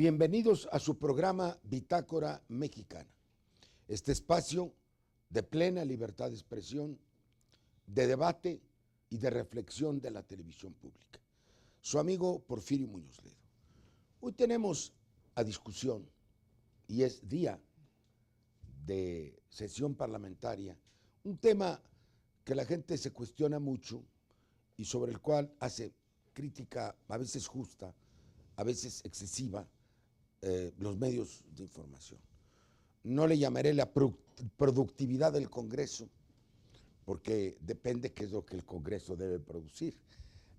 Bienvenidos a su programa Bitácora Mexicana, este espacio de plena libertad de expresión, de debate y de reflexión de la televisión pública. Su amigo Porfirio Muñoz Ledo. Hoy tenemos a discusión, y es día de sesión parlamentaria, un tema que la gente se cuestiona mucho y sobre el cual hace crítica a veces justa, a veces excesiva, los medios de información. No le llamaré la productividad del Congreso, porque depende qué es lo que el Congreso debe producir.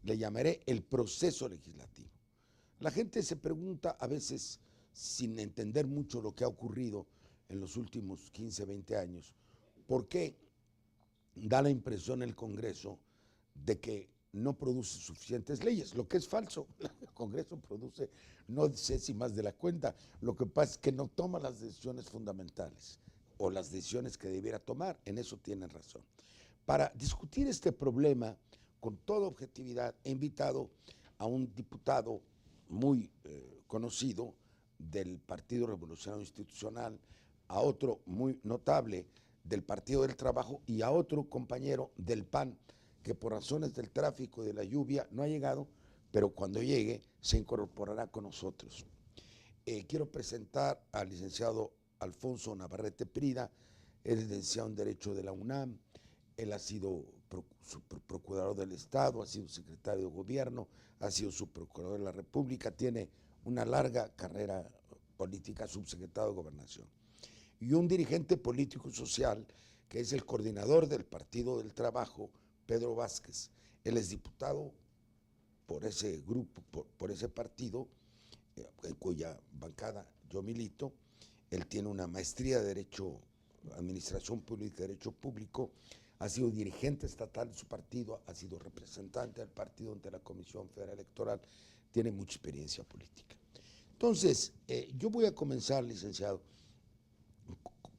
Le llamaré el proceso legislativo. La gente se pregunta a veces, sin entender mucho lo que ha ocurrido en los últimos 15, 20 años, ¿por qué da la impresión el Congreso de que no produce suficientes leyes? Lo que es falso. El Congreso produce, no sé si más de la cuenta. Lo que pasa es que no toma las decisiones fundamentales o las decisiones que debiera tomar. En eso tienen razón. Para discutir este problema con toda objetividad, he invitado a un diputado muy conocido del Partido Revolucionario Institucional, a otro muy notable del Partido del Trabajo y a otro compañero del PAN, que por razones del tráfico y de la lluvia no ha llegado, pero cuando llegue se incorporará con nosotros. Quiero presentar al licenciado Alfonso Navarrete Prida. Él es licenciado en Derecho de la UNAM, él ha sido procurador del Estado, ha sido secretario de Gobierno, ha sido subprocurador de la República, tiene una larga carrera política, subsecretario de Gobernación. Y un dirigente político y social que es el coordinador del Partido del Trabajo, Pedro Vázquez. Él es diputado por ese grupo, por ese partido, en cuya bancada yo milito. Él tiene una maestría de Derecho, Administración Pública y Derecho Público, ha sido dirigente estatal de su partido, ha sido representante del partido ante la Comisión Federal Electoral, tiene mucha experiencia política. Entonces, yo voy a comenzar, licenciado.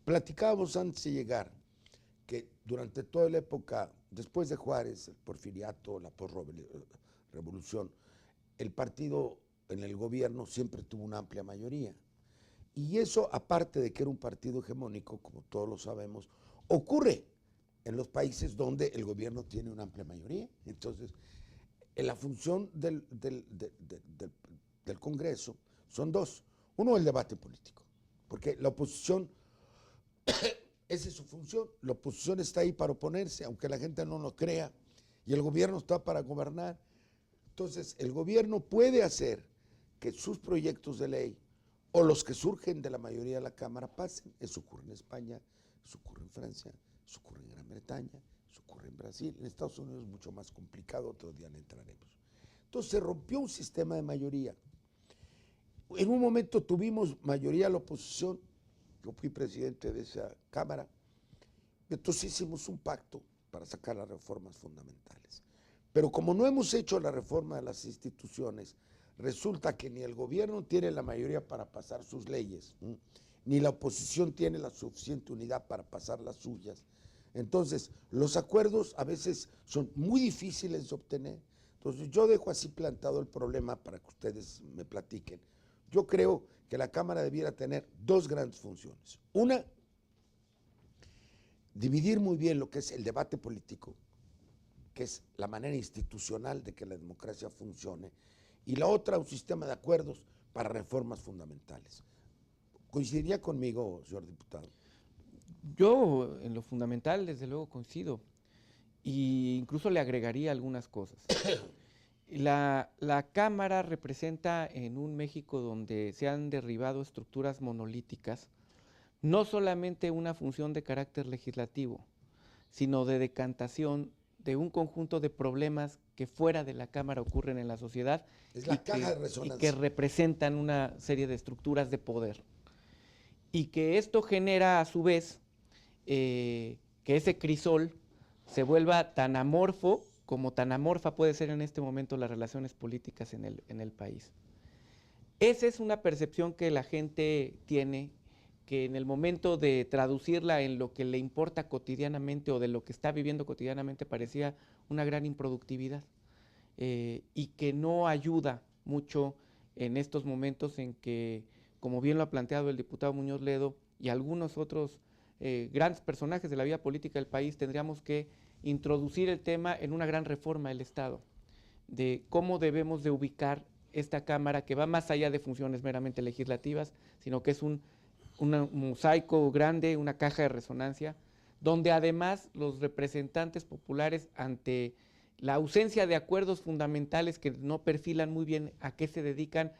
Platicábamos antes de llegar que durante toda la época, después de Juárez, el porfiriato, la posrevolución, el partido en el gobierno siempre tuvo una amplia mayoría. Y eso, aparte de que era un partido hegemónico, como todos lo sabemos, ocurre en los países donde el gobierno tiene una amplia mayoría. Entonces, en la función del Congreso son dos. Uno, el debate político, porque la oposición, esa es su función. La oposición está ahí para oponerse, aunque la gente no lo crea, y el gobierno está para gobernar. Entonces, el gobierno puede hacer que sus proyectos de ley o los que surgen de la mayoría de la Cámara pasen. Eso ocurre en España, eso ocurre en Francia, eso ocurre en Gran Bretaña, eso ocurre en Brasil. En Estados Unidos es mucho más complicado, otro día le entraremos. Entonces se rompió un sistema de mayoría. En un momento tuvimos mayoría a la oposición, yo fui presidente de esa Cámara, entonces hicimos un pacto para sacar las reformas fundamentales. Pero como no hemos hecho la reforma de las instituciones, resulta que ni el gobierno tiene la mayoría para pasar sus leyes, ni la oposición tiene la suficiente unidad para pasar las suyas. Entonces, los acuerdos a veces son muy difíciles de obtener. Entonces, yo dejo así plantado el problema para que ustedes me platiquen. Yo creo que la Cámara debiera tener dos grandes funciones. Una, dividir muy bien lo que es el debate político, que es la manera institucional de que la democracia funcione, y la otra, un sistema de acuerdos para reformas fundamentales. ¿Coincidiría conmigo, señor diputado? Yo en lo fundamental, desde luego, coincido, e incluso le agregaría algunas cosas. La Cámara representa en un México donde se han derribado estructuras monolíticas, no solamente una función de carácter legislativo, sino de decantación de un conjunto de problemas que fuera de la Cámara ocurren en la sociedad Es la caja de resonancia. y que representan una serie de estructuras de poder. Y que esto genera a su vez que ese crisol se vuelva tan amorfo como tan amorfa puede ser en este momento las relaciones políticas en el país. Esa es una percepción que la gente tiene, que en el momento de traducirla en lo que le importa cotidianamente o de lo que está viviendo cotidianamente parecía una gran improductividad y que no ayuda mucho en estos momentos en que, como bien lo ha planteado el diputado Muñoz Ledo y algunos otros grandes personajes de la vida política del país, tendríamos que introducir el tema en una gran reforma del Estado, de cómo debemos de ubicar esta Cámara, que va más allá de funciones meramente legislativas, sino que es un mosaico grande, una caja de resonancia, donde además los representantes populares, ante la ausencia de acuerdos fundamentales que no perfilan muy bien a qué se dedican,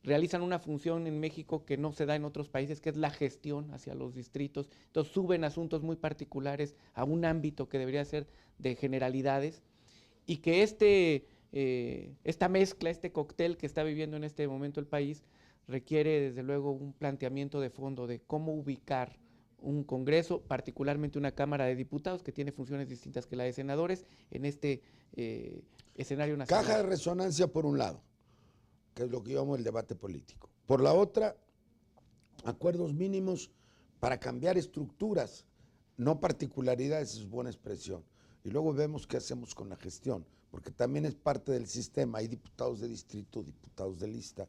realizan una función en México que no se da en otros países, que es la gestión hacia los distritos. Entonces suben asuntos muy particulares a un ámbito que debería ser de generalidades, y que esta mezcla, este cóctel que está viviendo en este momento el país, requiere desde luego un planteamiento de fondo de cómo ubicar un Congreso, particularmente una Cámara de Diputados que tiene funciones distintas que la de senadores, en este escenario nacional. Caja de resonancia por un lado, que es lo que llamamos el debate político. Por la otra, acuerdos mínimos para cambiar estructuras, no particularidades, es buena expresión. Y luego vemos qué hacemos con la gestión, porque también es parte del sistema. Hay diputados de distrito, diputados de lista.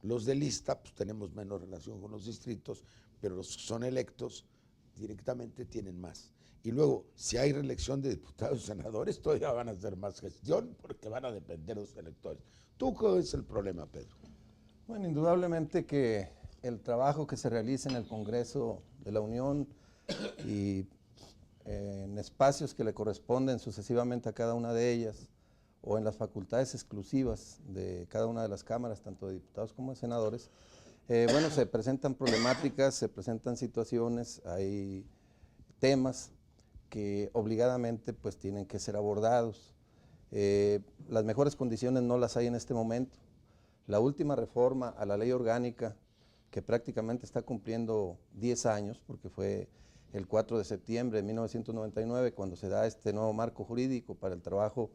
Los de lista, pues tenemos menos relación con los distritos, pero los que son electos directamente tienen más. Y luego, si hay reelección de diputados y senadores, todavía van a hacer más gestión, porque van a depender de los electores. ¿Tú cuál es el problema, Pedro? Bueno, indudablemente que el trabajo que se realiza en el Congreso de la Unión y en espacios que le corresponden sucesivamente a cada una de ellas, o en las facultades exclusivas de cada una de las cámaras, tanto de diputados como de senadores, bueno, se presentan problemáticas, se presentan situaciones, hay temas que obligadamente pues tienen que ser abordados. Las mejores condiciones no las hay en este momento. La última reforma a la ley orgánica, que prácticamente está cumpliendo 10 años, porque fue el 4 de septiembre de 1999 cuando se da este nuevo marco jurídico para el trabajo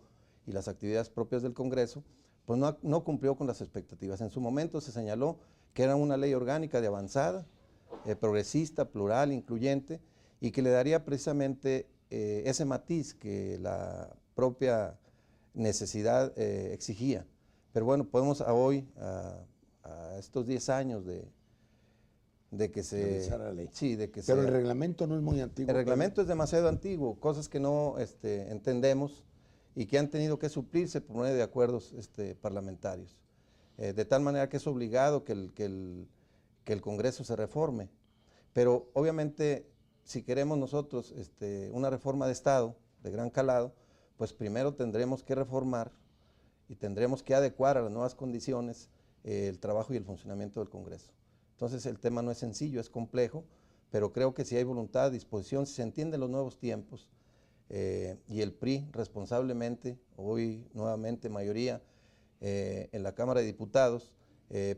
y las actividades propias del Congreso, pues no cumplió con las expectativas. En su momento se señaló que era una ley orgánica de avanzada, progresista, plural, incluyente, y que le daría precisamente ese matiz que la propia necesidad exigía. Pero bueno, podemos hoy, a estos 10 años de que se... La ley. Sí, de que pero el reglamento no es muy antiguo. El reglamento es demasiado antiguo, cosas que no entendemos y que han tenido que suplirse por medio de acuerdos parlamentarios. De tal manera que es obligado que el Congreso se reforme. Pero obviamente, si queremos nosotros una reforma de Estado de gran calado, pues primero tendremos que reformar y tendremos que adecuar a las nuevas condiciones el trabajo y el funcionamiento del Congreso. Entonces el tema no es sencillo, es complejo, pero creo que si hay voluntad, disposición, si se entienden los nuevos tiempos, y el PRI responsablemente, hoy nuevamente mayoría en la Cámara de Diputados,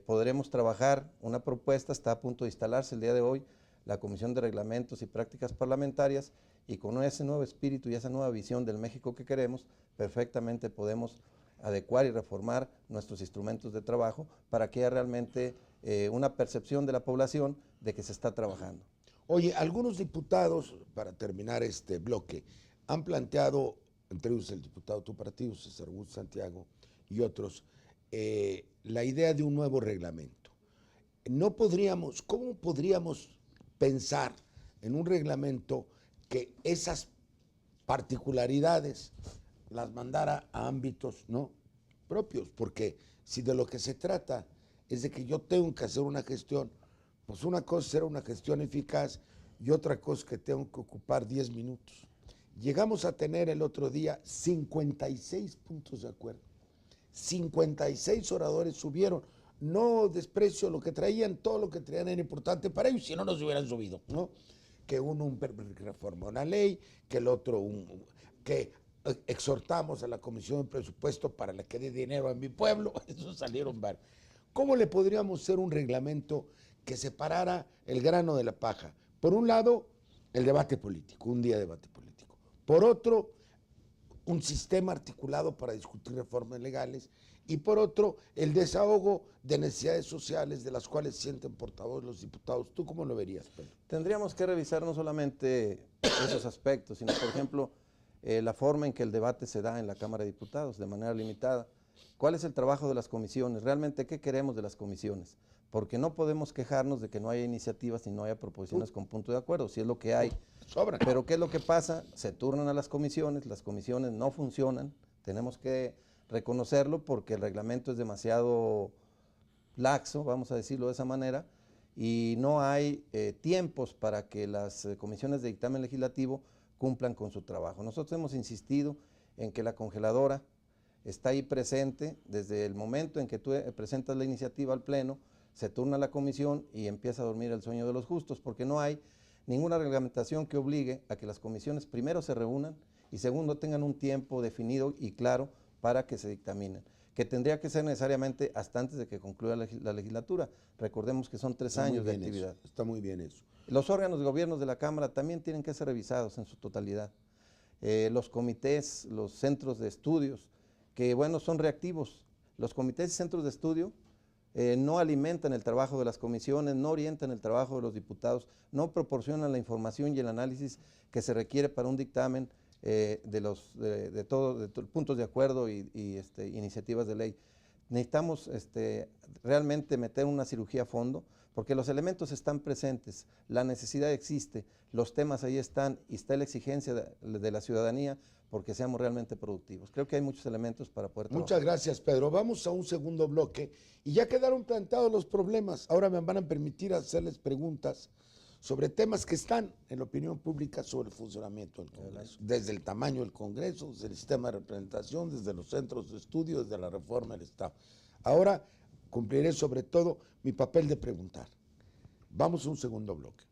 podremos trabajar una propuesta, está a punto de instalarse el día de hoy, la Comisión de Reglamentos y Prácticas Parlamentarias, y con ese nuevo espíritu y esa nueva visión del México que queremos, perfectamente podemos adecuar y reformar nuestros instrumentos de trabajo para que haya realmente una percepción de la población de que se está trabajando. Oye, algunos diputados, para terminar este bloque, han planteado, entre ellos el diputado de tu partido, César Augusto Santiago, y otros, la idea de un nuevo reglamento. ¿Cómo podríamos pensar en un reglamento que esas particularidades las mandara a ámbitos no propios? Porque si de lo que se trata es de que yo tengo que hacer una gestión, pues una cosa será una gestión eficaz y otra cosa que tengo que ocupar 10 minutos. Llegamos a tener el otro día 56 puntos de acuerdo. 56 oradores subieron. No desprecio lo que traían, todo lo que traían era importante para ellos, si no nos hubieran subido, ¿no? Que uno reforma una ley, que el otro que exhortamos a la Comisión de Presupuesto para la que dé dinero a mi pueblo, eso salieron varios. ¿Cómo le podríamos hacer un reglamento que separara el grano de la paja? Por un lado, el debate político, un día de debate político. Por otro, un sistema articulado para discutir reformas legales. Y por otro, el desahogo de necesidades sociales de las cuales sienten portavoz los diputados. ¿Tú cómo lo verías, Pedro? Tendríamos que revisar no solamente esos aspectos, sino, por ejemplo, la forma en que el debate se da en la Cámara de Diputados, de manera limitada. ¿Cuál es el trabajo de las comisiones? ¿Realmente qué queremos de las comisiones? Porque no podemos quejarnos de que no haya iniciativas y no haya proposiciones con punto de acuerdo, si es lo que hay. Sobran. Pero ¿qué es lo que pasa? Se turnan a las comisiones no funcionan, tenemos que reconocerlo porque el reglamento es demasiado laxo, vamos a decirlo de esa manera, y no hay tiempos para que las comisiones de dictamen legislativo cumplan con su trabajo. Nosotros hemos insistido en que la congeladora está ahí presente desde el momento en que tú presentas la iniciativa al Pleno, se turna la comisión y empieza a dormir el sueño de los justos, porque no hay ninguna reglamentación que obligue a que las comisiones primero se reúnan y segundo tengan un tiempo definido y claro para que se dictaminen, que tendría que ser necesariamente hasta antes de que concluya la legislatura. Recordemos que son 3 años de actividad. Está muy bien eso. Los órganos de gobierno de la Cámara también tienen que ser revisados en su totalidad. Los comités, los centros de estudios, que bueno, son reactivos. Los comités y centros de estudio no alimentan el trabajo de las comisiones, no orientan el trabajo de los diputados, no proporcionan la información y el análisis que se requiere para un dictamen de todos puntos de acuerdo y iniciativas de ley. Necesitamos realmente meter una cirugía a fondo, porque los elementos están presentes, la necesidad existe, los temas ahí están y está la exigencia de la ciudadanía porque seamos realmente productivos. Creo que hay muchos elementos para poder trabajar. Muchas gracias, Pedro. Vamos a un segundo bloque y ya quedaron planteados los problemas. Ahora me van a permitir hacerles preguntas sobre temas que están en la opinión pública sobre el funcionamiento del Congreso. Desde el tamaño del Congreso, desde el sistema de representación, desde los centros de estudio, desde la reforma del Estado. Ahora cumpliré sobre todo mi papel de preguntar. Vamos a un segundo bloque.